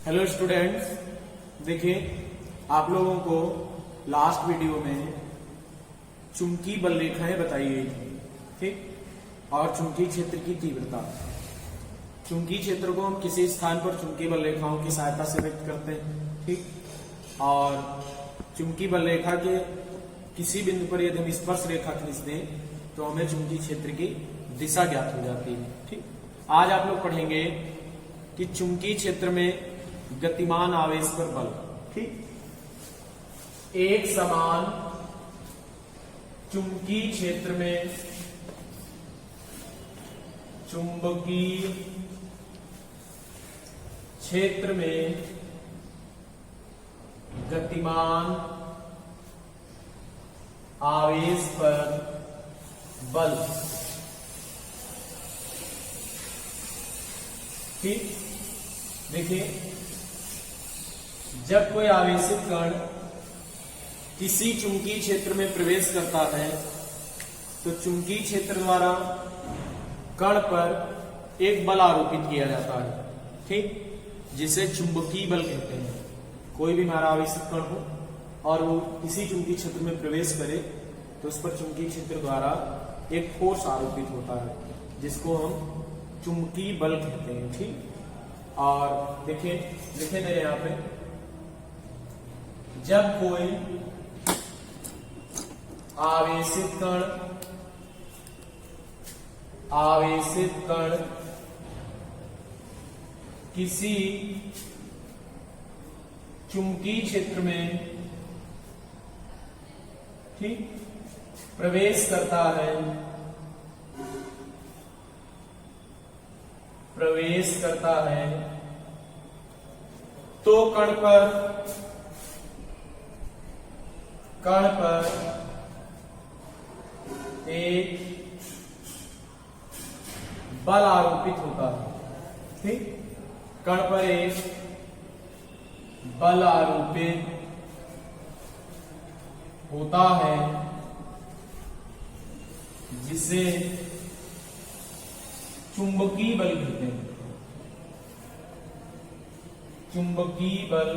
Hello students, देखिए आप लोगों को लास्ट वीडियो में चुंबकीय बल रेखाएं बताई गई थी, ठीक। और चुंबकीय क्षेत्र की तीव्रता, चुंबकीय क्षेत्र को हम किसी स्थान पर चुंबकीय बल रेखाओं की सहायता से व्यक्त करते हैं, ठीक। और चुंबकीय बल रेखा के किसी बिंदु पर यदि हम स्पर्श रेखा खींच दें तो हमें चुंबकीय क्षेत्र की दिशा ज्ञात हो जाती है, ठीक। आज आप लोग पढ़ेंगे कि चुंबकीय क्षेत्र में गतिमान आवेश पर बल, ठीक। एक समान चुंबकीय क्षेत्र में चुंबकीय क्षेत्र में गतिमान आवेश पर बल, ठीक। देखिए, जब कोई आवेशित कण किसी चुंबकीय क्षेत्र में प्रवेश करता है तो चुंबकीय क्षेत्र द्वारा कण पर एक बल आरोपित किया जाता है, ठीक, जिसे चुंबकीय बल कहते हैं। कोई भी हमारा आवेशित कण हो और वो किसी चुंबकीय क्षेत्र में प्रवेश करे तो उस पर चुंबकीय क्षेत्र द्वारा एक फोर्स आरोपित होता है जिसको हम चुंबकीय बल कहते हैं, ठीक। और देखिए लिखे गए यहाँ पे, जब कोई आवेशित कण किसी चुंबकीय क्षेत्र में, ठीक, प्रवेश करता है तो कण पर एक बल आरोपित होता है, ठीक। कण पर एक बल आरोपित होता है जिसे चुंबकीय बल कहते हैं। चुंबकीय बल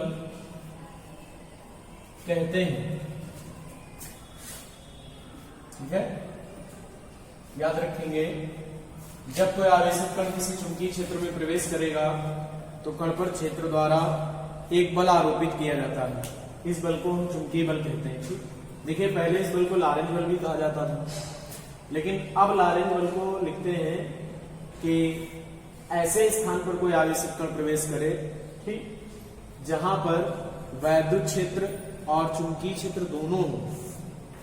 कहते हैं, ठीक है। याद रखेंगे, जब कोई आवेशित कण किसी चुंबकीय क्षेत्र में प्रवेश करेगा तो कण पर क्षेत्र द्वारा एक बल आरोपित किया जाता है। इस बल को हम चुंबकीय बल कहते हैं, ठीक। देखिए, पहले इस बल को लॉरेंज बल भी कहा जाता था, लेकिन अब लॉरेंज बल को लिखते हैं कि ऐसे स्थान पर कोई आवेशित कण प्रवेश करे, ठीक, जहां पर वैद्युत क्षेत्र और चुंबकीय क्षेत्र दोनों हो,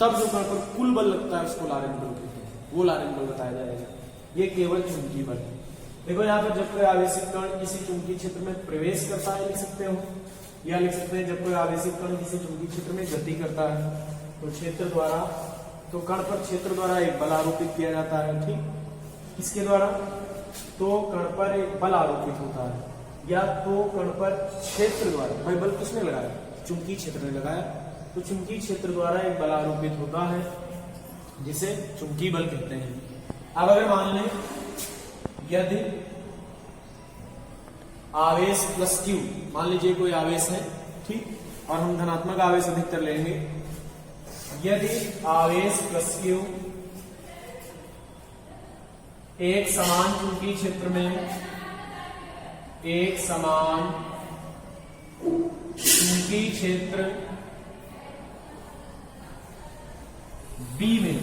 तब जो कण पर कुल बल लगता है उसको लॉरेंज बल कहते हैं, वो लॉरेंज बल बताया जाएगा। ये केवल चुंबकीय बल है। देखो यहाँ पर, जब कोई आवेशित कण किसी चुंबकीय क्षेत्र में प्रवेश करता है लिख सकते हो, या लिख सकते हैं जब कोई आवेशित कण किसी चुंबकीय क्षेत्र में गति करता है तो क्षेत्र द्वारा, तो कण पर क्षेत्र द्वारा एक बल आरोपित किया जाता है, ठीक। इसके द्वारा तो कण पर एक बल आरोपित होता है, या तो कण पर क्षेत्र द्वारा, भाई बल किसने लगाया? चुंबकीय क्षेत्र ने लगाया, तो चुंबकीय क्षेत्र द्वारा एक बल आरोपित होता है जिसे चुंबकीय बल कहते हैं। अब अगर मान लें यदि आवेश प्लस क्यू, मान लीजिए कोई आवेश है, ठीक, और हम धनात्मक आवेश अधिकतर लेंगे। यदि आवेश प्लस क्यू एक समान चुंबकीय क्षेत्र में, एक समान चुंबकीय क्षेत्र बी में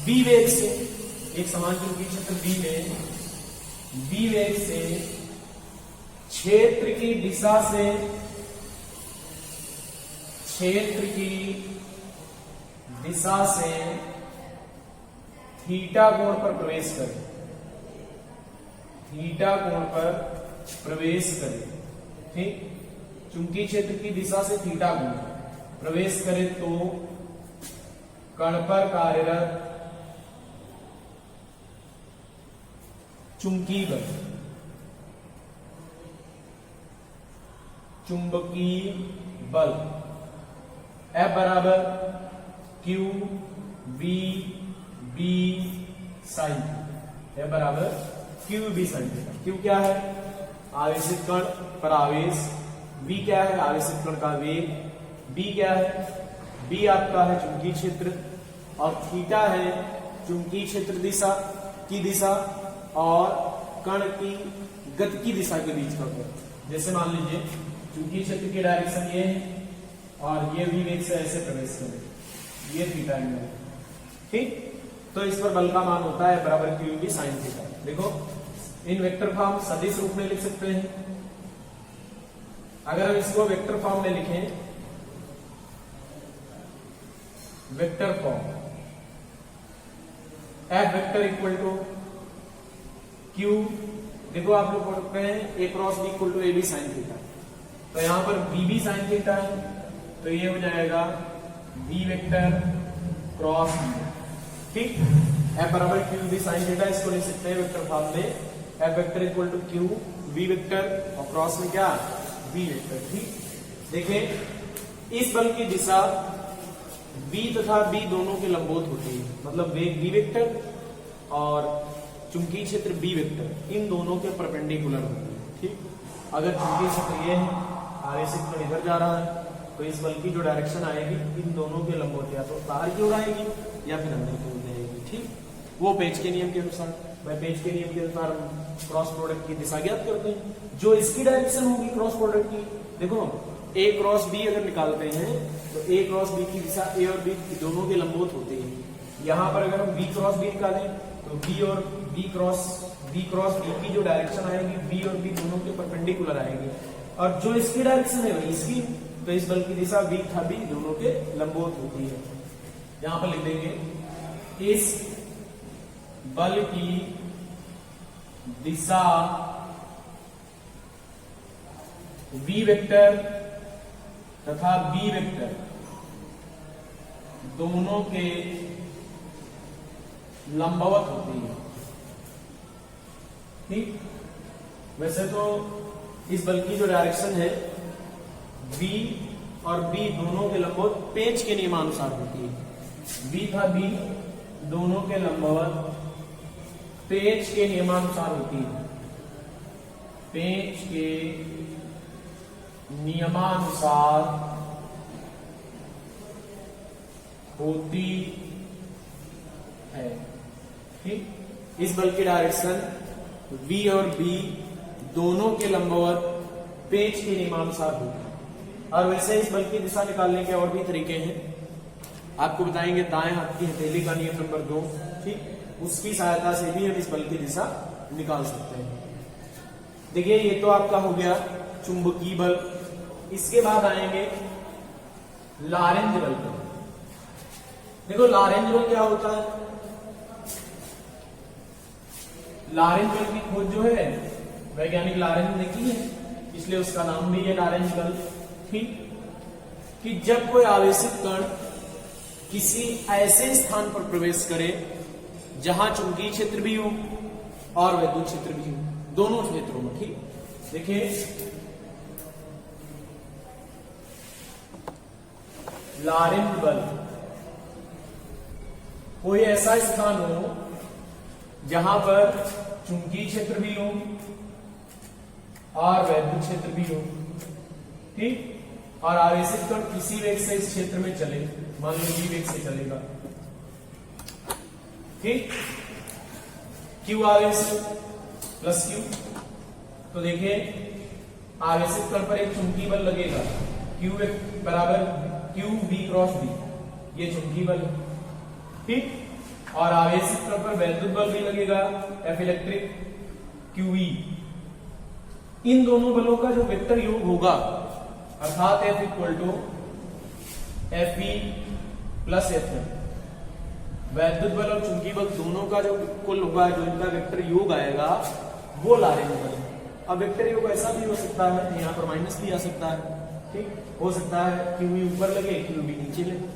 बी वेग से, एक समान चुंबकीय क्षेत्र बी में बी वेग से क्षेत्र की दिशा से, क्षेत्र की दिशा से थीटा कोण पर प्रवेश करे, थीटा कोण पर प्रवेश करे, ठीक। चुंबकीय क्षेत्र की दिशा से थीटा कोण प्रवेश करे तो कण पर कार्यरत चुंबकीय बल, चुंबकीय बल F बराबर Q B B sine, F बराबर Q B sine theta. Q क्या है? आवेशित कण पर आवेश। बी क्या है? आवेशित कण का वेग। बी क्या है? बी आपका है चुंबकीय क्षेत्र, और थीटा है चुंबकीय क्षेत्र दिशा की दिशा और कण की गति की दिशा के बीच का कोण। जैसे मान लीजिए चुंबकीय क्षेत्र की डायरेक्शन ये है और ये भी वेग से ऐसे प्रवेश करे, ये थीटा एंगल, ठीक। तो इस पर बल का मान होता है बराबर क्यू बी साइन थीटा। देखो इन वेक्टर फॉर्म सदिश रूप में लिख सकते हैं। अगर हम इसको वेक्टर फॉर्म में लिखें, vector form F vector equal to Q, देखो आप लोग पढ़ते हैं A cross B equal to A B sine theta. तो यहां पर बी बी साइन थीटा है, तो ये हो जाएगा बी वेक्टर क्रॉस बी, ठीक। एफ बराबर क्यू बी साइन थीटा, इसको लिख सकते हैं वेक्टर फॉर्म में F vector equal to Q B vector और क्रॉस में क्या बी वेक्टर, ठीक। देखिए इस बल की दिशा बी तथा बी दोनों के लंबवत होती है, मतलब वेग बी वेक्टर और चुंबकीय क्षेत्र बी वेक्टर इन दोनों के परपेंडिकुलर होती है, ठीक। अगर चुंबकीय क्षेत्र ये है, आवेशित कण इधर जा रहा है, तो इस बल की जो डायरेक्शन आएगी इन दोनों के लंबवत या तो बाहर की ओर आएगी या फिर अंदर की ओर जाएगी, ठीक। वो पेज के नियम के अनुसार, पेज के नियम के अनुसार क्रॉस प्रोडक्ट की दिशा ज्ञात करते हैं। जो इसकी डायरेक्शन होगी क्रॉस प्रोडक्ट की, देखो ए क्रॉस बी अगर निकालते हैं तो ए क्रॉस बी की दिशा ए और बी दोनों के लंबवत होती है। यहाँ पर अगर हम बी क्रॉस बी निकालें तो बी और बी क्रॉस बी की जो डायरेक्शन आएगी बी और बी दोनों के परपेंडिकुलर आएगी, और जो इसकी डायरेक्शन है वही इसकी, तो इस बल की दिशा बी था बी दोनों के लंबवत होती है। यहां पर लिख देंगे इस बल की दिशा v वेक्टर तथा b वेक्टर दोनों के लंबवत होती है, ठीक। वैसे तो इस बल की जो डायरेक्शन है v और b दोनों के लंबवत पेंच के नियमानुसार होती है। b था b दोनों के लंबवत पेंच के नियमानुसार होती है, पेंच के नियमानुसार होती है, ठीक। इस बल की डायरेक्शन v और b दोनों के लंबवत पेंच के नियमानुसार होती है। और वैसे इस बल की दिशा निकालने के और भी तरीके हैं, आपको बताएंगे दाएं हाथ की हथेली का नियम नंबर 2, ठीक। उसकी सहायता से भी हम इस बल की दिशा निकाल सकते हैं। देखिए ये तो आपका हो गया चुंबकीय बल। इसके बाद आएंगे लारेंज बल पर। देखो लारेंज बल क्या होता है? लारेंज बल की खोज जो है वैज्ञानिक लारेंज ने की है, इसलिए उसका नाम भी है लारेंज बल, ठीक। कि जब कोई आवेशित कण किसी ऐसे स्थान पर प्रवेश करे जहां चुंबकीय क्षेत्र भी हो और वैद्युत क्षेत्र भी हो, दोनों क्षेत्रों में, ठीक। देखिए लारेंज बल कोई ऐसा स्थान हो जहां पर चुंबकीय क्षेत्र भी हो और वैद्युत क्षेत्र भी हो, ठीक। और आवेशित कण किसी वेग से इस क्षेत्र में चले, मान लो v वेग से चलेगा, ठीक। q आवेश प्लस q, तो देखिए आवेशित कण पर एक चुंबकीय बल लगेगा q बराबर q b क्रॉस b, ये चुंबकीय बल, ठीक। और आवेशित कण पर वैद्युत बल भी लगेगा F इलेक्ट्रिक QE। इन दोनों बलों का जो वेक्टर योग होगा अर्थात F equal to FE plus FN, वैद्युत बल और चुंबकीय बल दोनों का जो कुल होगा, जो इनका वेक्टर योग आएगा वो लारेंज बल है। अब वेक्टर योग ऐसा भी हो सकता है, यहाँ पर माइनस भी आ सकता है, ठीक। हो सकता है QE ऊपर लगे QB नीचे लगे,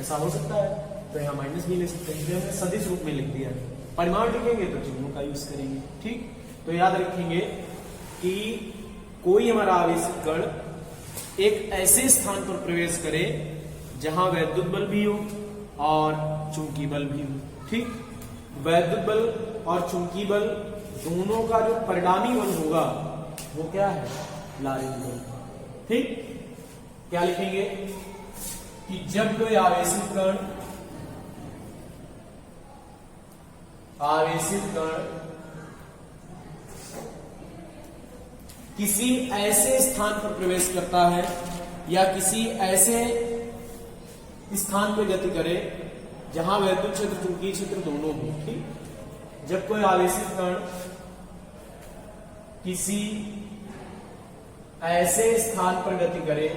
ऐसा हो सकता है, तो यहाँ माइनस भी ले सकते हैं। हमने सदिश रूप में लिख दिया है, परिमाण लिखेंगे तो चिन्हों का यूज करेंगे, ठीक। तो याद रखेंगे कि कोई हमारा आवेशित कण एक ऐसे स्थान पर प्रवेश करे जहां वैद्युत बल भी हो और चुंबकीय बल भी हो, ठीक। वैद्युत बल और चुंबकीय बल दोनों का जो परिणामी बल होगा वो क्या है, लारेंज बल। ठीक, क्या लिखेंगे कि जब कोई आवेशित कण किसी ऐसे स्थान पर प्रवेश करता है या किसी ऐसे स्थान पर गति करे जहां वैद्युत क्षेत्र चुंबकीय क्षेत्र दोनों हो। ठीक, जब कोई आवेशित कण किसी ऐसे स्थान पर गति करे,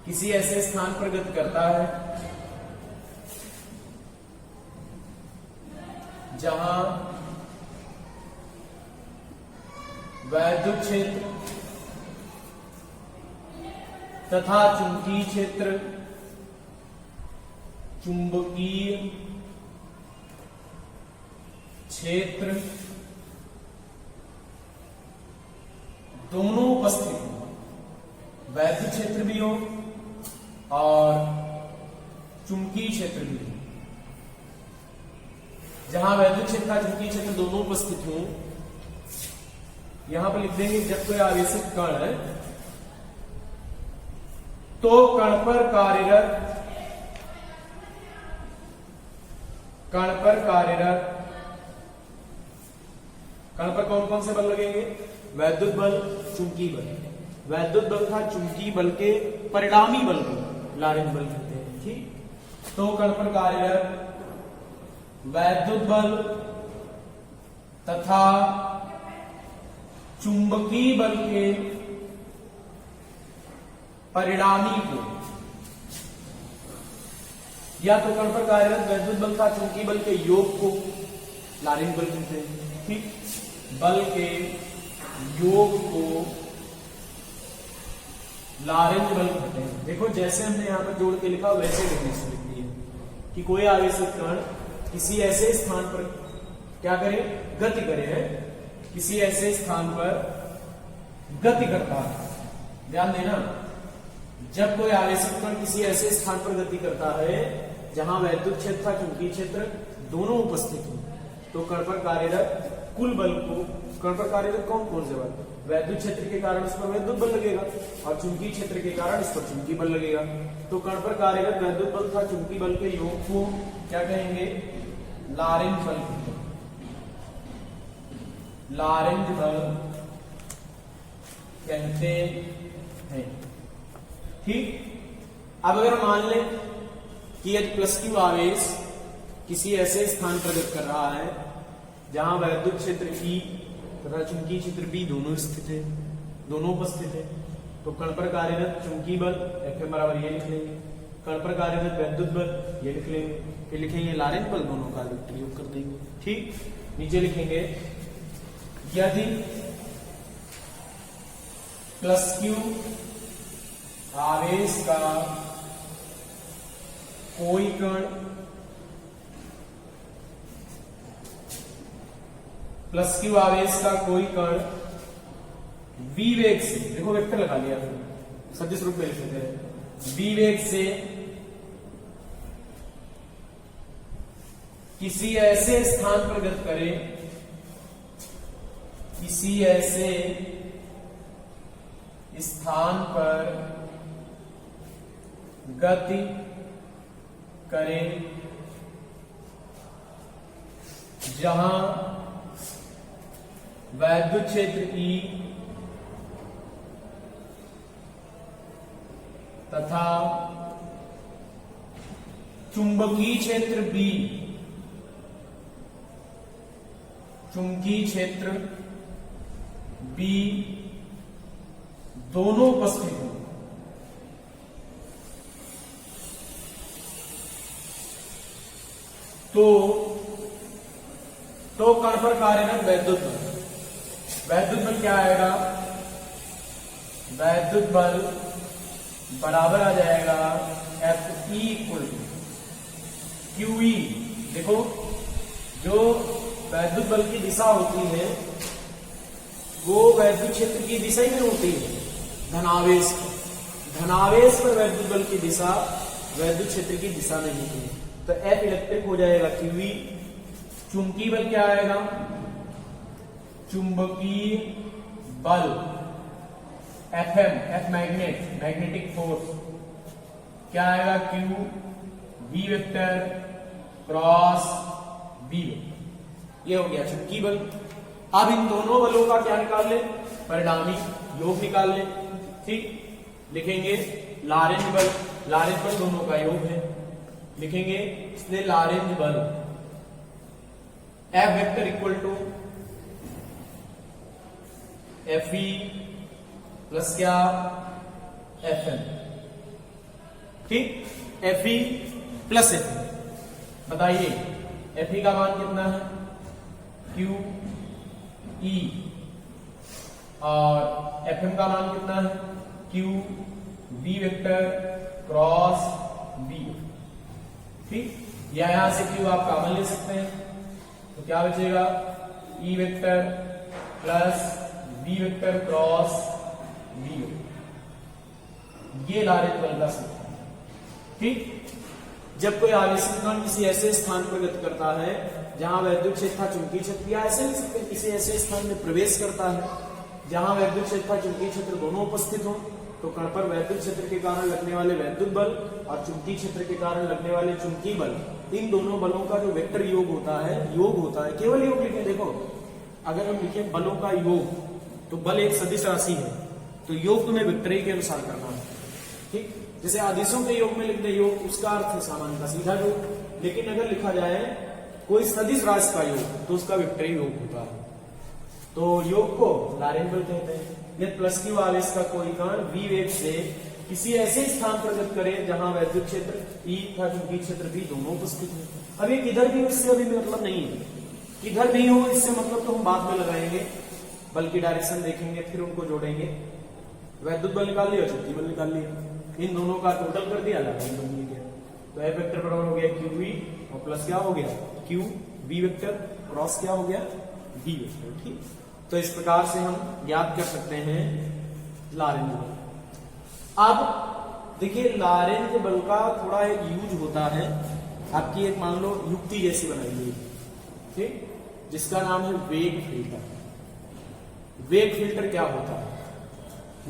किसी ऐसे स्थान पर गति करता है जहां वैद्युत क्षेत्र तथा चुंबकीय क्षेत्र दोनों उपस्थित हो, वैद्युत क्षेत्र भी हो और चुंबकीय क्षेत्र भी हो। जहां वैद्युत क्षेत्र और चुंबकीय क्षेत्र दोनों उपस्थित हो, यहां पर लिख देंगे जब कोई आवेशित कण है तो कण पर कौन कौन से बल लगेंगे, वैद्युत बल, चुंबकीय बल। वैद्युत बल था चुंबकीय बल के परिणामी बल को लारेंज बल कहते हैं। ठीक, तो कण पर कार्यरत वैद्युत बल तथा चुंबकीय बल के परिणामी को, या तो कण पर कार्यरत वैद्युत बल तथा चुंबकीय बल के योग को लारेंज बल कहते हैं। ठीक, बल के योग को लारेंज बल कहते हैं। देखो जैसे हमने यहां पर जोड़ के लिखा वैसे डेफिनेशन लिख दी है कि कोई आवेशित कण किसी ऐसे स्थान पर क्या करे, गति करे है, किसी ऐसे स्थान पर गति करता है। ध्यान देना, जब कोई आवेशित कण किसी ऐसे स्थान पर गति करता है जहां वैद्युत क्षेत्र तथा चुंबकीय क्षेत्र दोनों उपस्थित हो, तो कण पर कार्यरत कुल बल को, कण पर कार्यरत कौन कौन से बल, वैद्युत क्षेत्र के कारण उस पर वैद्युत बल लगेगा और चुंबकीय क्षेत्र के कारण उस पर चुंबकीय बल लगेगा। तो कण पर कार्यरत वैद्युत बल तथा चुंबकीय बल के योग को क्या कहेंगे, लारेंज बल। लारेंज बल कहते हैं। ठीक, अब अगर मान लें कि यदि प्लस क्यू आवेश किसी ऐसे स्थान पर गति कर रहा है जहां वैद्युत क्षेत्र ई तथा चुंबकीय क्षेत्र बी दोनों स्थित है, दोनों उपस्थित है, तो कण पर कार्यरत चुंबकीय बल F बराबर ये लिख लेंगे, कण पर कार्यरत वैद्युत बल ये लिख लेंगे, फिर लिखेंगे लारेंज बल, दोनों का प्रयोग कर देंगे। ठीक, नीचे लिखेंगे यदि प्लस क्यू आवेश का कोई कण प्लस क्यू आवेश का कोई कण v वेग से, देखो वेक्टर लगा लिया सदिश रूप में लिख लेते हैं, v वेग से किसी ऐसे स्थान पर गति करे, किसी ऐसे स्थान पर गति करे जहां वैद्युत क्षेत्र E तथा चुंबकीय क्षेत्र B, चुंबकीय क्षेत्र B दोनों उपस्थित हैं, तो कण पर कार्यरत वैद्युत बल, वैद्युत बल क्या आएगा, वैद्युत बल बराबर आ जाएगा Fe इक्वल टू QE। देखो जो वैद्युत बल की दिशा होती है वो वैद्युत क्षेत्र की दिशा ही में होती है, धनावेश पर वैद्युत बल की दिशा वैद्युत क्षेत्र की दिशा में होती है, तो F इलेक्ट्रिक हो जाएगा QE। चुंबकीय बल क्या आएगा चुंबकीय बल Fm, F मैग्नेटिक फोर्स क्या आएगा, Q V vector cross B vector. ये हो गया चुंबकीय बल। अब इन दोनों बलों का क्या निकाल ले, परिणामी योग निकाल ले। ठीक, लिखेंगे लारेंज बल दोनों का योग है, लिखेंगे इसलिए लारेंज बल F vector equal to Fe plus क्या, Fm। ठीक, Fe प्लस Fm। बताइए Fe का मान कितना है, QE, और Fm का मान कितना है, QV वेक्टर क्रॉस B। ठीक, या यहां से Q आप कॉमन ले सकते हैं, तो क्या बचेगा, E vector plus V vector cross B। ये लारेंज बल का सूत्र है। ठीक, जब कोई आवेशित कण किसी ऐसे स्थान पर गति करता है जहां वैद्युत क्षेत्र चुंबकीय क्षेत्र, या ऐसे नहीं सकते, किसी ऐसे स्थान में प्रवेश करता है जहां वैद्युत क्षेत्र चुंबकीय क्षेत्र दोनों उपस्थित हो, तो कण पर वैद्युत क्षेत्र के कारण लगने वाले वैद्युत बल और चुंबकीय क्षेत्र के कारण लगने वाले चुंबकीय बल, इन दोनों बलों का जो वेक्टर योग होता है, केवल योग लिखें। देखो, अगर हम लिखें बलों का योग, तो बल एक सदिश राशि है, तो योग तुम्हें वेक्टर के अनुसार करना है। ठीक, जैसे आदिशों के योग में लिख दे योग, उसका अर्थ है सामान्य का सीधा योग। लेकिन अगर लिखा जाए कोई सदिश राशि का योग, तो उसका वेक्टर योग होता है। तो योग को लारेंज बल कहते हैं। यदि प्लस क्यू आवेश का कोई कण v वेग से किसी ऐसे स्थान पर गति करे जहां वैद्युत क्षेत्र E तथा चुंबकीय क्षेत्र भी दोनों उपस्थित है। अब ये किधर भी हो, इससे अभी मतलब नहीं है, किधर भी हो इससे मतलब तो हम बाद में लगाएंगे, बल की डायरेक्शन देखेंगे, फिर उनको जोड़ेंगे। वैद्युत बल निकाल लिया, चुंबकीय बल निकाल लिया, इन दोनों का टोटल कर दिया, लारेंज बन गया। तो F वेक्टर बराबर हो गया QV और प्लस क्या हो गया, QV वेक्टर क्रॉस क्या हो गया, B वेक्टर। ठीक, तो इस प्रकार से हम ज्ञात कर सकते हैं लारेंज बल। अब देखिए, लारेंज बल का थोड़ा एक यूज होता है, आपकी एक मान लो युक्ति जैसी बनाई हुई, ठीक, जिसका नाम है वेग फिल्टर। वेग फिल्टर क्या होता है,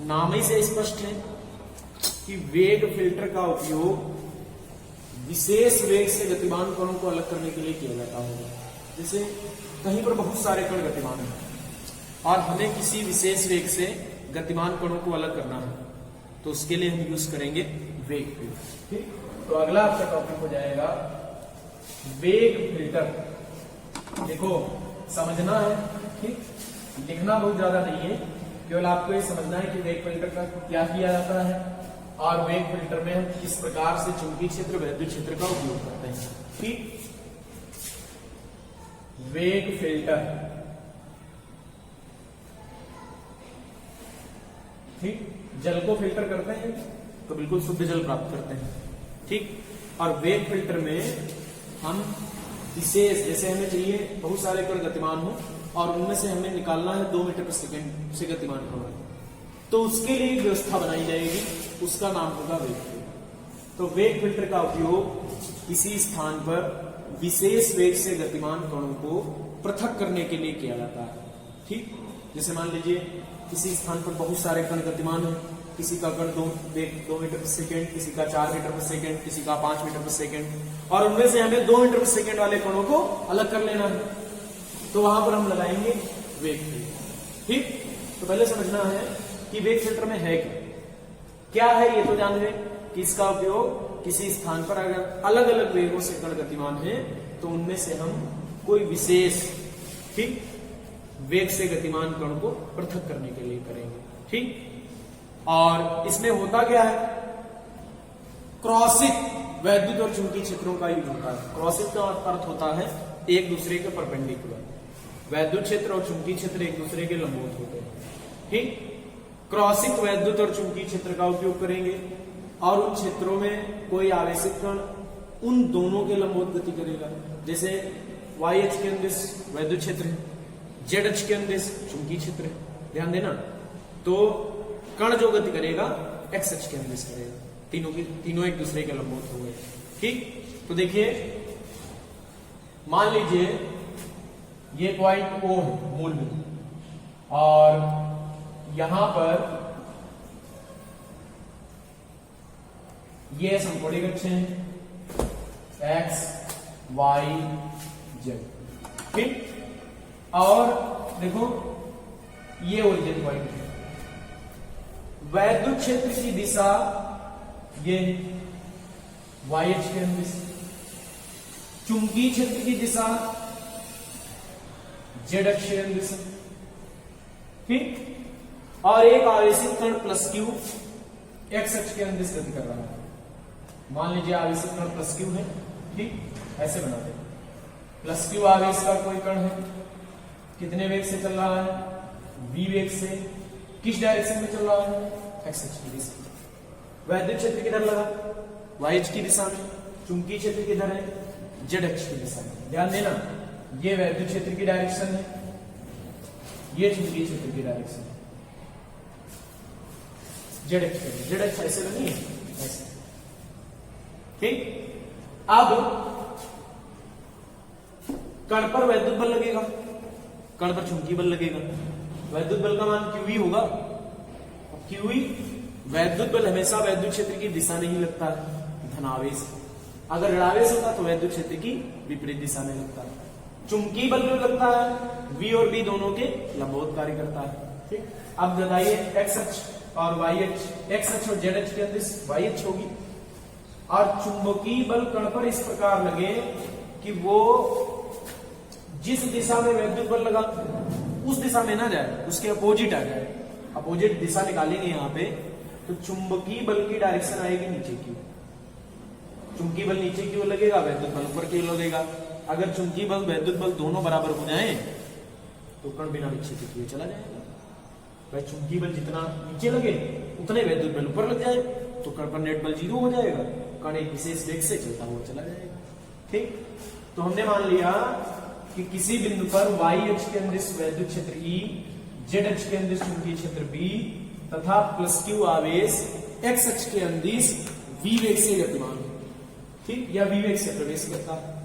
नाम ही से स्पष्ट है कि वेग फिल्टर का उपयोग विशेष वेग से गतिमान कणों को अलग करने के लिए किया जाता है। जैसे कहीं पर बहुत सारे कण गतिमान हैं और हमें किसी विशेष वेग से गतिमान कणों को अलग करना है, तो उसके लिए हम यूज करेंगे वेग फिल्टर। ठीक, तो अगला आपका टॉपिक हो जाएगा वेग फिल्टर। देखो, समझना है, ठीक, लिखना बहुत ज्यादा नहीं है, केवल आपको ये समझना है कि वेग फिल्टर का क्या किया जाता है और वेग फिल्टर में हम किस प्रकार से चुंबकीय क्षेत्र वैद्युत क्षेत्र का उपयोग करते हैं। ठीक, वेग फिल्टर, ठीक, जल को फिल्टर करते हैं तो बिल्कुल शुद्ध जल प्राप्त करते हैं। ठीक, और वेग फिल्टर में हम विशेष, जैसे हमें चाहिए बहुत सारे कण गतिमान हो और उनमें से हमें निकालना है 2 मीटर प्रति सेकंड से गतिमान कण, तो उसके लिए एक व्यवस्था बनाई जाएगी, उसका नाम होगा वेग फिल्टर। तो वेग फिल्टर का उपयोग किसी स्थान पर विशेष वेग से गतिमान कणों को पृथक करने के लिए किया जाता है। ठीक, जैसे मान लीजिए किसी स्थान पर बहुत सारे कण गतिमान है, किसी का कण 2 मीटर प्रति सेकंड, किसी का 4 मीटर प्रति सेकंड, किसी का 5 मीटर प्रति सेकंड, और उनमें से हमें 2 मीटर प्रति सेकंड वाले कणों को अलग कर लेना है, तो वहां पर हम लगाएंगे वेग फिल्टर। ठीक, तो पहले समझना है कि वेग फिल्टर में है क्या है, ये तो जान गए कि इसका उपयोग किसी स्थान पर अगर अलग अलग वेगों से कण गतिमान है तो उनमें से हम कोई विशेष, ठीक, वेग से गतिमान कण को पृथक करने के लिए करेंगे। ठीक, और इसमें होता क्या है, क्रॉसिक वैद्युत और चुंबकीय क्षेत्रों का यूज होता है। क्रॉसिक का अर्थ होता है एक दूसरे के परपेंडिकुलर, वैद्युत क्षेत्र और चुंबकीय क्षेत्र एक दूसरे के लंबवत होते हैं। ठीक, क्रॉसिक वैद्युत और चुंबकीय क्षेत्र का उपयोग करेंगे और उन क्षेत्रों में कोई आवेशित कण उन दोनों के लंबवत गति करेगा। जैसे वाई अक्ष के अनुदिश वैद्युत क्षेत्र है, जेड अक्ष के अनुदिश चुंबकीय क्षेत्र है, ध्यान देना। तो कण जो गति करेगा एक्स अक्ष के अनुदिश करेगा, तीनों एक दूसरे के लंबवत हो गए। ठीक, तो देखिए, मान लीजिए ये पॉइंट O है, मूल बिंदु, और यहां पर ये समकोणिक अक्ष है एक्स वाई जेड, ठीक। और देखो ये ओरिजिन पॉइंट है। वैद्युत क्षेत्र की दिशा ये वाई अक्ष के अनुदिश, चुंबकीय क्षेत्र की दिशा जेड अक्ष के अनुदिश, ठीक। और एक आवेशित कण प्लस क्यू एक्स अक्ष के अनुदिश गति कर रहा है। मान लीजिए आवेशित कण प्लस क्यू है, ठीक। ऐसे बनाते हैं, प्लस क्यू आवेश का कोई कण है, कितने वेग से चल रहा है, v वेग से, किस डायरेक्शन में चल रहा है, एक्स अक्ष की दिशा। वैद्युत क्षेत्र किधर लगा, वाई अक्ष की दिशा में। चुंबकीय क्षेत्र किधर है, जेड अक्ष की दिशा में। ध्यान देना, ये वैद्युत क्षेत्र की डायरेक्शन है, ये चुंबकीय क्षेत्र की डायरेक्शन है, जेड अक्ष। जेड अक्ष ऐसे बनी है, ऐसे, ठीक। अब कण पर वैद्युत बल लगेगा, कण पर चुंबकीय बल लगेगा। वैद्युत बल का मान QE होगा। QE वैद्युत बल हमेशा वैद्युत क्षेत्र की दिशा में ही लगता है, धनावेश। अगर ऋणावेश होता तो वैद्युत क्षेत्र की विपरीत दिशा में लगता है। चुंबकीय बल में लगता है, V और B दोनों के लंबवत कार्य करता है, ठीक। अब बताइए एक्स अक्ष और वाई अक्ष, एक्स अक्ष और जेड अक्ष के अंदर वाई अक्ष होगी। और चुंबकीय बल कण पर इस प्रकार लगे कि वो जिस दिशा में वैद्युत बल लगा उस दिशा में ना जाए, उसके अपोजिट आ जाए। अपोजिट दिशा निकालेंगे यहां पे, तो चुंबकीय बल की डायरेक्शन आएगी नीचे की। चुंबकीय बल नीचे की ओर लगेगा, वैद्युत बल ऊपर की ओर लगेगा। अगर चुंबकीय बल वैद्युत बल दोनों बराबर हो जाएं तो कण बिना विक्षेपित किए चला जाएगा। भाई चुंबकीय बल जितना नीचे लगे उतने वैद्युत बल ऊपर लग जाए तो कण पर नेट बल 0 हो जाएगा, कण एक विशेष वेग से चलता हुआ चला जाएगा, ठीक। तो हमने मान लिया कि किसी बिंदु पर वाई अक्ष के अंदर वैद्युत क्षेत्र E, जेड अक्ष के अंदर चुंबकीय क्षेत्र B तथा प्लस क्यू आवेश एक्स अक्ष के अंदिश V वेग से गतिमान है, ठीक, या V वेग से प्रवेश करता है।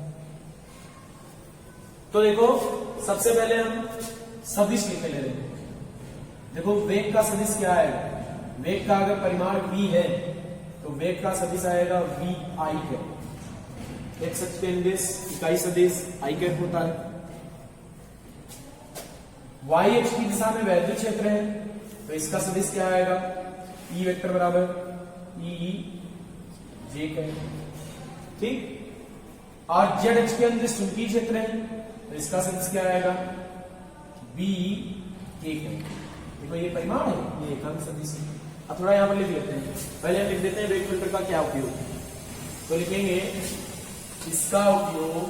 तो देखो सबसे पहले हम सदिश लिख ले रहे हैं। देखो वेग का सदिश क्या है, वेग का अगर परिमाण V है तो वेग का सदिश आएगा VI है। एक्स अक्ष के अंदिश इकाई सदिश आई कैप होता है। वाई अक्ष की दिशा में वैद्युत क्षेत्र है तो इसका सदिश क्या आएगा, E वेक्टर बराबर E J कैप, ठीक। और जेड अक्ष के अंदर चुंबकीय क्षेत्र है तो इसका सदिश क्या आएगा, B K कैप। देखो ये परिमाण है, ये एकांक सदिश है। अब थोड़ा यहां पर लिख लेते हैं, पहले हम लिख देते हैं वेग फिल्टर का क्या उपयोग। तो लिखेंगे इसका उपयोग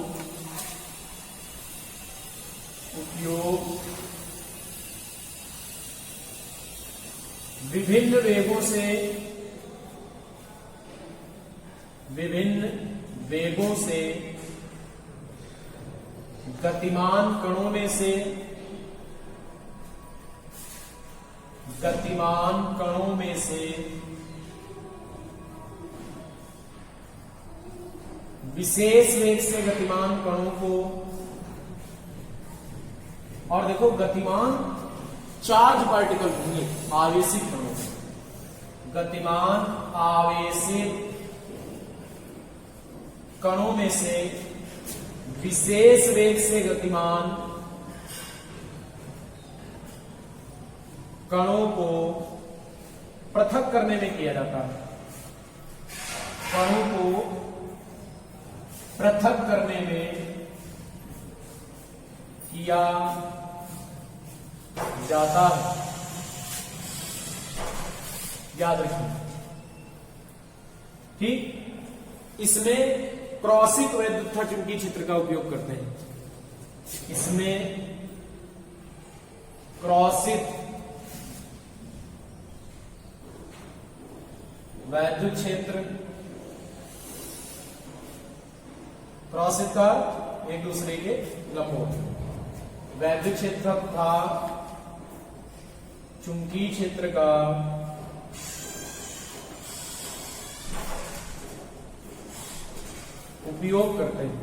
विभिन्न वेगों से गतिमान कणों में से विशेष वेग से गतिमान कणों को, और देखो गतिमान चार्ज पार्टिकल होंगे, आवेशित कणों, गतिमान आवेशित कणों में से विशेष वेग से गतिमान कणों को पृथक करने में किया जाता है। कणों को पृथक करने में किया जाता है, याद रखिए, ठीक। इसमें क्रॉसिक वैद्युत चुंबकीय क्षेत्र का उपयोग करते हैं। इसमें क्रॉसिक वैद्युत क्षेत्र, क्रॉसिक का एक दूसरे के लंबवत, वैद्युत क्षेत्र तथा चुंबकीय क्षेत्र का उपयोग करते हैं,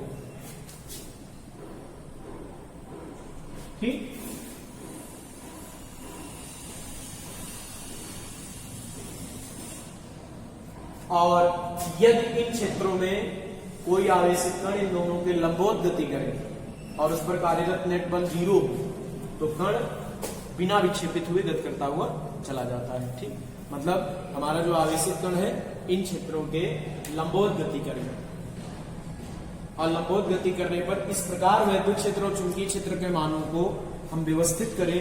ठीक। और यदि इन क्षेत्रों में कोई आवेशित कण इन दोनों के लंबवत गति करे और उस पर कार्यरत नेट बल 0 तो कण बिना विक्षेपित हुए गति करता हुआ चला जाता है। ठीक, मतलब हमारा जो आवेशित कण है इन क्षेत्रों के लंबवत गति करेगा और लंबवत गति करने पर इस प्रकार वैद्युत क्षेत्र और चुंबकीय क्षेत्र के मानों को हम व्यवस्थित करें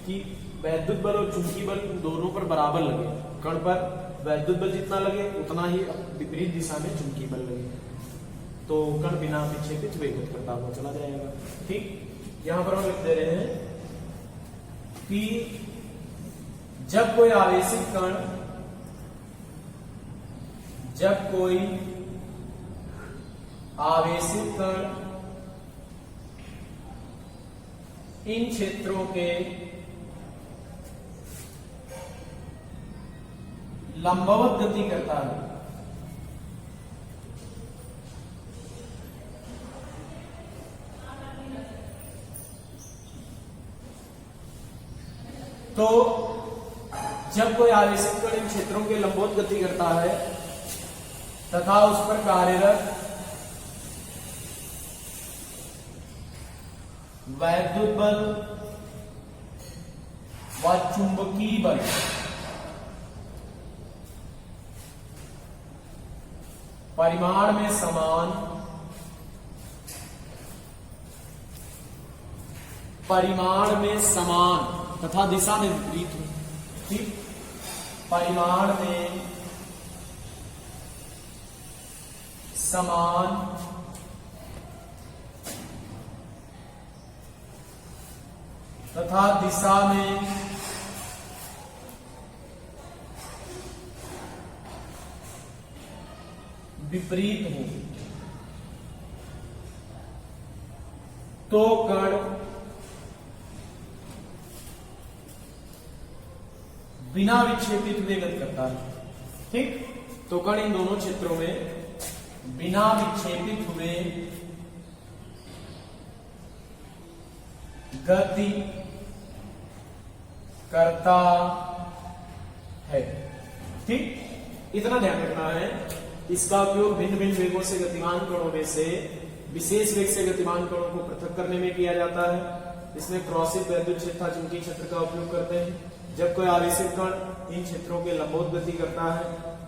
कि वैद्युत बल और चुंबकीय बल दोनों पर बराबर लगे। कण पर वैद्युत बल जितना लगे उतना ही विपरीत दिशा में चुंबकीय बल लगे, तो कण बिना विक्षेपित हुए गति करता हुआ चला जाएगा। ठीक, यहां पर हम लिख दे रहे हैं कि जब कोई आवेशित कण इन क्षेत्रों के लंबवत गति करता है तो जब कोई आवेशित कण इन क्षेत्रों के लंबवत गति करता है तथा उस पर कार्यरत वैद्युत बल व चुंबकीय बल परिमाण में समान तथा दिशा में विपरीत हो। ठीक, परिमाण में समान तथा दिशा में विपरीत हो तो कण बिना विक्षेपित हुए गति करता है। ठीक, तो कण इन दोनों क्षेत्रों में बिना विक्षेपित हुए गति करता है। ठीक, इतना ध्यान रखना है। इसका उपयोग भिन्न भिन्न वेगों से गतिमान कणों में से विशेष वेग से गतिमान कणों को पृथक करने में किया जाता है। इसमें क्रॉसित वैद्युत क्षेत्र चुंबकीय क्षेत्र का उपयोग करते हैं। जब कोई आवेशित कण इन क्षेत्रों के लंबवत गति करता है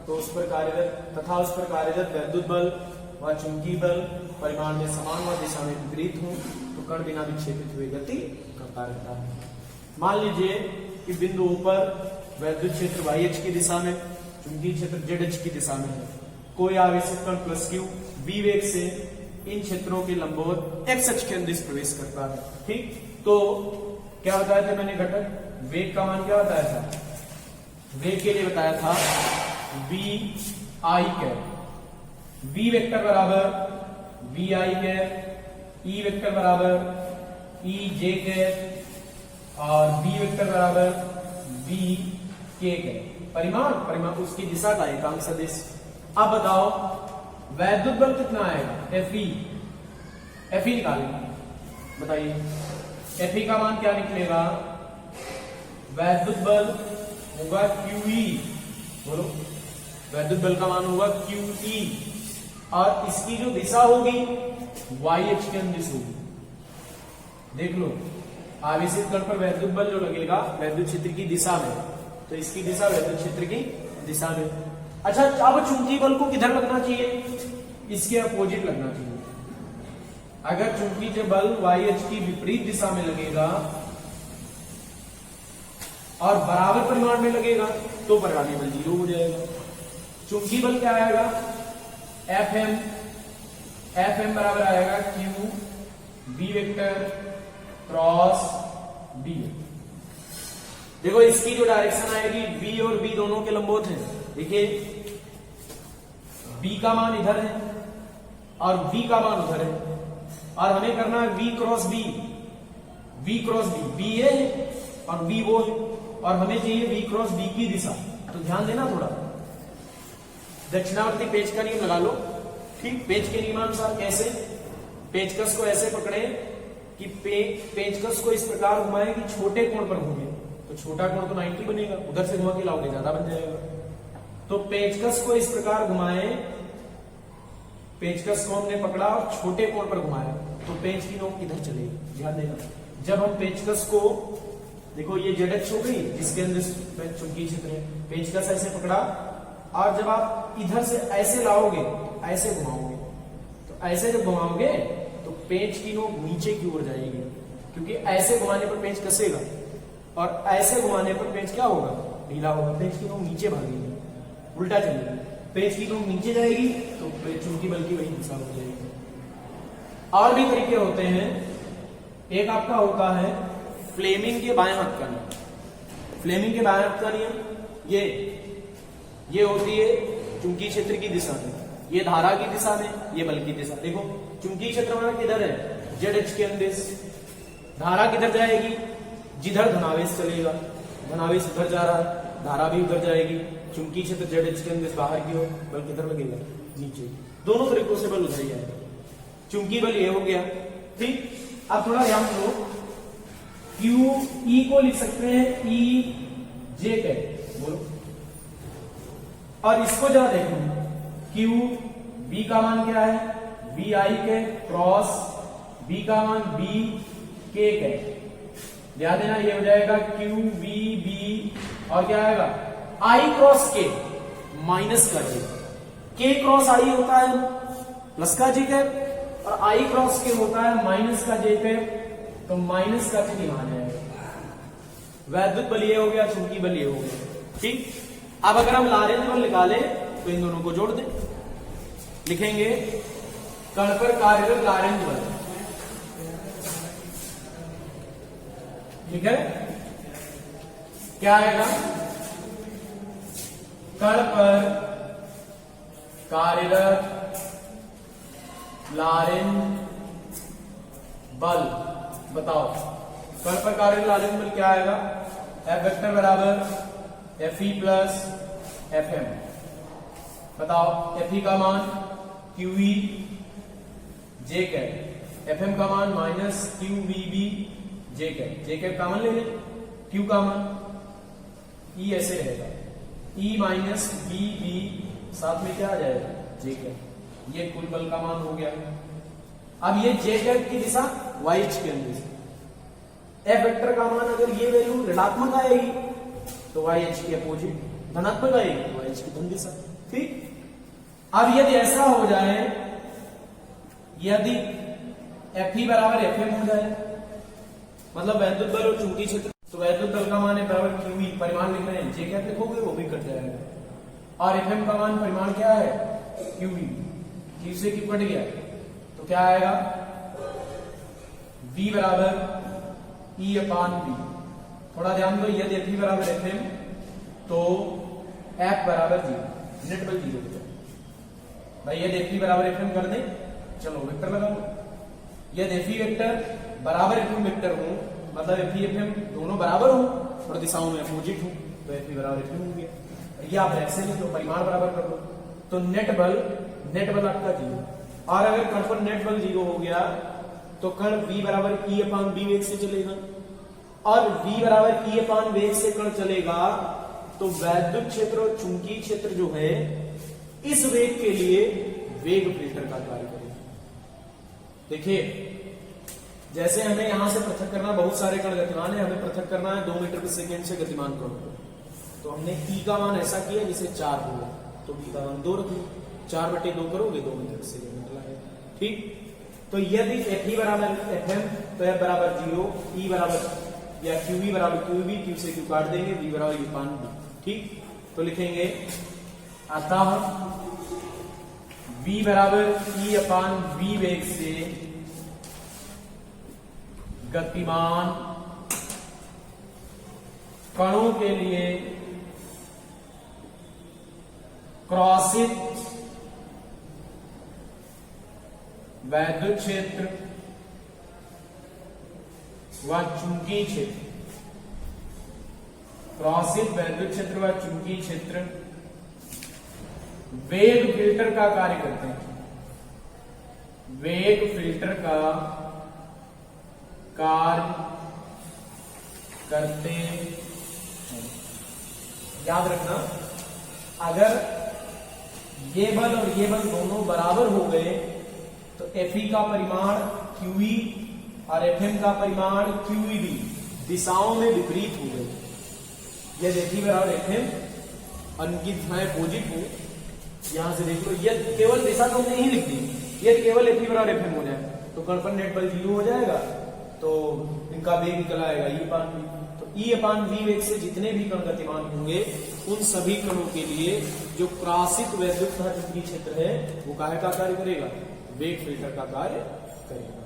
तो उस पर कार्यरत वैद्युत बल व चुंबकीय बल परिमाण में समान व दिशा में विपरीत हो तो कण बिना विक्षेपित हुए गति करता रहता है। मान लीजिए कि बिंदु पर वैद्युत क्षेत्र YH की दिशा में, चुंबकीय क्षेत्र ZH की दिशा में है। कोई आवेशित कण प्लस Q v वेग से इन क्षेत्रों के लंबवत x अक्ष के अंदर प्रवेश करता है। ठीक, तो क्या बताया था मैंने घटक वेग का मान क्या बताया था? वेग के लिए बताया था vi कैप, v वेक्टर बराबर vi कैप, e वेक्टर बराबर ej कैप और b वेक्टर बराबर bk कैप। परिमाण उसकी दिशा का एकांक सदिश। अब बताओ वैद्युत बल कितना आएगा? Fe निकालेंगे, बताइए Fe का मान क्या निकलेगा? वैद्युत बल होगा QE, बोलो वैद्युत बल का मान होगा QE और इसकी जो दिशा होगी YH के अंदिश होगी। देख लो, आवेशित कण पर वैद्युत बल जो लगेगा वैद्युत क्षेत्र की दिशा में, तो इसकी दिशा वैद्युत क्षेत्र की दिशा में। अच्छा, अब चुंबकीय बल को किधर लगना चाहिए? इसके अपोजिट लगना चाहिए। अगर चुंबकीय बल YH की विपरीत दिशा में लगेगा और बराबर परिमाण में लगेगा तो परिणामी बल 0 हो जाएगा। चुंबकीय बल क्या आएगा? FM बराबर आएगा Q B vector cross B। देखो इसकी जो डायरेक्शन आएगी B और B दोनों के लंबवत है। देखिए B का मान इधर है और B का मान उधर है और हमें करना है V क्रॉस B, B ये है और B वो है और हमें चाहिए V क्रॉस B की दिशा। तो ध्यान देना थोड़ा, दक्षिणावर्ती पेच का नियम लगा लो। ठीक, पेच के नियमानुसार कैसे? पेचकस को ऐसे पकड़े कि पेचकस को इस प्रकार घुमाए कि छोटे कोण पर घूमे, तो छोटा कोण तो 90 बनेगा, उधर से घुमा के लाओगे ज्यादा बन जाएगा। तो पेचकस को इस प्रकार घुमाए, पेचकस को हमने पकड़ा और छोटे कोण पर घुमाया तो पेंच की नोक किधर चलेगी, ध्यान देना। जब हम पेचकस को, देखो ये जेड एक्स हो गई जिसके अंदर चुंबकीय क्षेत्र है, पेचकस ऐसे पकड़ा और जब आप इधर से ऐसे लाओगे, ऐसे घुमाओगे, तो ऐसे जब घुमाओगे तो पेंच की नोक नीचे की ओर जाएगी, क्योंकि ऐसे घुमाने पर पेंच कसेगा और ऐसे घुमाने पर पेंच क्या होगा, ढीला होगा, पेंच की नोक नीचे भागेगी, उल्टा चलेगी। पेंच की नोक नीचे जाएगी तो चुंबकीय बल की वही दिशा हो जाएगी। और भी तरीके होते हैं, एक आपका होता है फ्लेमिंग के बाएं हाथ का नियम। फ्लेमिंग के बाएं हाथ का नियम ये होती है चुंबकीय क्षेत्र की दिशा में, ये धारा की दिशा में, ये बल की दिशा। देखो चुंबकीय क्षेत्र हमारा किधर है, जेड एक्स के अंदेश, धारा किधर जाएगी, जिधर धनावेश चलेगा, धनावेश उधर जा रहा है, धारा भी उधर जाएगी। चुंबकीय क्षेत्र जेड एक्स के अंदेश बाहर की ओर, बल किधर लगेगा, नीचे। दोनों तरीकों से बल उधर ही आएगा। चुंबकीय बल ये हो गया, ठीक। अब थोड़ा ध्यान दो, क्यू ई को लिख सकते हैं ई जे के, बोलो, और इसको जरा देखो, क्यू बी का मान क्या है, बी आई के क्रॉस बी का मान बी के ध्यान देना, ये हो जाएगा क्यू बी बी और क्या आएगा आई क्रॉस के माइनस का जे, के क्रॉस आई होता है प्लस का जे के और आई क्रॉस के होता है माइनस का जे के, तो माइनस का जे मान है। वैद्युत बल ये हो गया, चुंबकीय बल ये हो गया, ठीक। अब अगर हम लॉरेंज बल निकाले तो इन दोनों को जोड़ दें, लिखेंगे कण पर कार्यरत लॉरेंज बल, ठीक है। क्या आएगा, कण पर कार्यरत लॉरेंज बल, बताओ कण पर कार्यरत लॉरेंज बल क्या आएगा, एफ वेक्टर बराबर F E plus F M. बताओ एफ ई का मान Q E J cap, F M का मान minus Q V B J cap, J cap का मान ले लें, क्यू का मान ई ऐसे रहेगा, ई माइनस बी बी साथ में क्या आ जाएगा, जे कैप, ये कुल बल का मान हो गया। अब ये जे कैप की दिशा वाई के अंदर से, एफ वेक्टर का मान अगर ये वैल्यू ऋणात्मक आएगी तो वाई एच की अपोजिट, धनात्मक आएगी तो वाई एच की धन दिशा, ठीक। अब यदि ऐसा हो जाए, यदि एफ ई बराबर एफ एम हो जाए, मतलब वैद्युत बल और चुंबकीय क्षेत्र, तो वैद्युत बल का मान है बराबर क्यू ई, परिमाण लिख रहे हैं, जे कैप लिखोगे वो भी कट जाएगा, और एफ एम का मान परिमाण क्या है क्यू ई, क्यू से क्यू कट गया तो क्या आएगा, V बराबर E अपान बी। थोड़ा ध्यान दो, यदि एफ ई बराबर एफ एम तो एफ बराबर जीरो, नेट बल जीरो हो जाए। भाई यदि एफ ई बराबर एफ एम कर दे, चलो वेक्टर लगाओ, यदि एफ ई वेक्टर बराबर एफ एम वेक्टर हो, मतलब एफ ई एफ एम दोनों बराबर हो और दिशाओं में अपोजिट हो, तो एफ ई बराबर एफ एम हो गया। ये आप ऐसे लिख लो, परिमाण बराबर कर लो, तो नेट बल आपका जीरो। और अगर कण पर नेट बल जीरो हो गया तो कण v बराबर ई अपान बी वेग से चलेगा, और v बराबर ई अपान वेग से कण चलेगा तो वैद्युत क्षेत्र और चुंबकीय क्षेत्र जो है इस वेग के लिए वेग फिल्टर का कार्य करेगा। देखिए जैसे हमें यहां से पृथक करना, बहुत सारे कण गतिमान है, हमें पृथक करना है 2 मीटर प्रति सेकेंड से गतिमान कणों को, तो हमने ई का मान ऐसा किया जिसे 4 होगा, तो v का मान 2 रख लो, 4/2 करोगे 2 मीटर प्रति सेकेंड निकला है, ठीक। तो यदि एफ ई बराबर एफ एम तो एफ बराबर 0, ई बराबर या क्यू ई बराबर क्यू बी, क्यू से क्यू काट देंगे, वी बराबर यू अपान बी, ठीक। तो लिखेंगे अतः v बराबर ई अपान बी वेग से गतिमान कणों के लिए क्रॉसित वैद्युत क्षेत्र व चुंबकीय क्षेत्र, क्रॉसित वैद्युत क्षेत्र व चुंबकीय क्षेत्र वेग फिल्टर का कार्य करते हैं, वेग फिल्टर का कार्य करते हैं। याद रखना, अगर ये बल और ये बल दोनों बराबर हो गए तो Fe का परिमाण QE और Fm का परिमाण QED दिशाओं में विपरीत हो गए। ये देखिए बराबर Fm उनकी दिशाएं पॉजिटिव, यहां से देख लो, ये केवल दिशा तो हमने ही लिख दी, ये केवल Fe बराबर Fm हो जाए तो कण पर नेट बल 0 हो जाएगा, तो इनका वेग निकल आएगा E अपान V। तो E अपान V वेग से जितने भी कण गतिमान होंगे उन सभी कणों के लिए जो प्राशित वैद्युत चुंबकीय क्षेत्र है वो काहे का कार्य करेगा, वेग फिल्टर का कार्य करेगा।